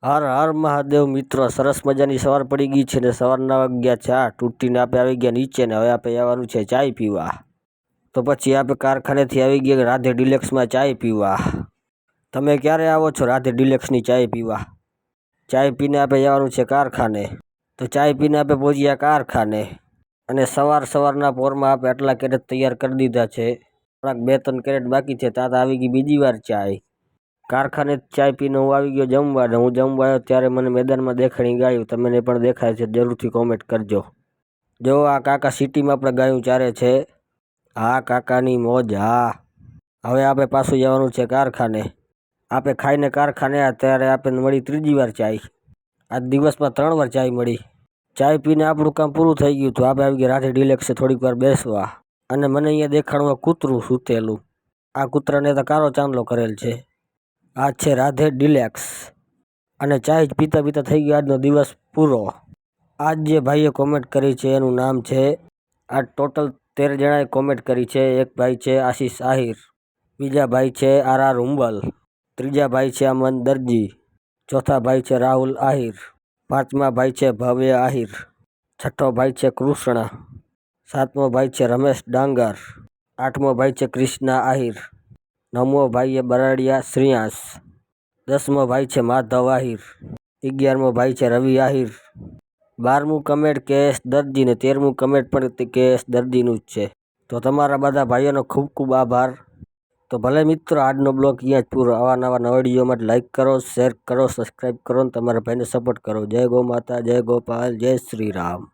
હર હર મહાદેવ મિત્રો, સરસ મજાની સવાર પડી ગઈ છે ને સવારના વાગ્યા ચા તૂટીને આપણે આવી ગયા નીચે ને હવે આપણે આવવાનું છે ચાય પીવા. તો પછી આપણે કારખાનેથી આવી ગયા રાધે ડિલેક્સમાં ચાય પીવા. તમે ક્યારે આવો છો રાધે ડિલેક્સની ચાય પીવા? ચાય પીને આપણે આવવાનું છે કારખાને. તો ચાય પીને આપણે પહોંચ્યા કારખાને અને સવારના પોરમાં આપણે આટલા કેરેટ તૈયાર કરી દીધા છે. થોડાક 2-3 કેરેટ બાકી છે ત્યાં આવી ગઈ બીજી વાર ચાય. કારખાને ચાય પીને હું આવી ગયો જમવા ને હું જમવા આવ્યો ત્યારે મને મેદાનમાં દેખાણી ગાયું તમને પણ દેખાય છે, જરૂરથી કોમેન્ટ કરજો. જો આ કાકા સિટીમાં આપણે ગાયું ચારે છે. હા કાકાની મોજ હા. હવે આપણે પાછું જવાનું છે કારખાને. આપણે ખાઈને કારખાને આવ્યા ત્યારે આપણે મળી ત્રીજી વાર ચાય. આજ દિવસમાં 3 વાર ચાય મળી. ચાય પીને આપણું કામ પૂરું થઈ ગયું તો આપણે આવી ગયા રાધે ડિલેક્સે થોડીક વાર બેસવા. અને મને અહીંયા દેખાણું કૂતરું સૂતેલું. આ કૂતરાને તો કારો ચાંદલો કરેલ છે. આ છે રાધે ડિલેક્સ અને ચાય જ પીતા પીતા થઈ ગયો આજનો દિવસ પૂરો. આજ જે ભાઈએ કોમેન્ટ કરી છે એનું નામ છે, આ ટોટલ 13 જણાએ કોમેન્ટ કરી છે. એક ભાઈ છે આશીષ આહિર, બીજા ભાઈ છે આર હુંબલ, ત્રીજા ભાઈ છે અમન દરજી, ચોથા ભાઈ છે રાહુલ આહિર, પાંચમા ભાઈ છે ભવ્ય આહિર, છઠ્ઠો ભાઈ છે કૃષ્ણ, સાતમો ભાઈ છે રમેશ ડાંગર, આઠમો ભાઈ છે કૃષ્ણા આહિર, નવમો ભાઈ છે બરાડિયા શ્રીયાંશ, 10મો ભાઈ છે માધવ આહિર, 11મો ભાઈ છે રવિ આહિર, 12મું કમેન્ટ કેએસ દરજી ને 13મું કમેન્ટ પણ કેએસ દરજીનું જ છે. તો તમારા બધા ભાઈઓનો ખૂબ ખૂબ આભાર. તો ભલે મિત્રો આજનો બ્લોગ અહીંયા જ પૂરો. આવા નવા વિડીયો માટે લાઈક કરો, શેર કરો, સબસ્ક્રાઈબ કરો ને તમારા ભાઈને સપોર્ટ કરો. જય ગૌ માતા, જય ગોપાલ, જય શ્રી રામ.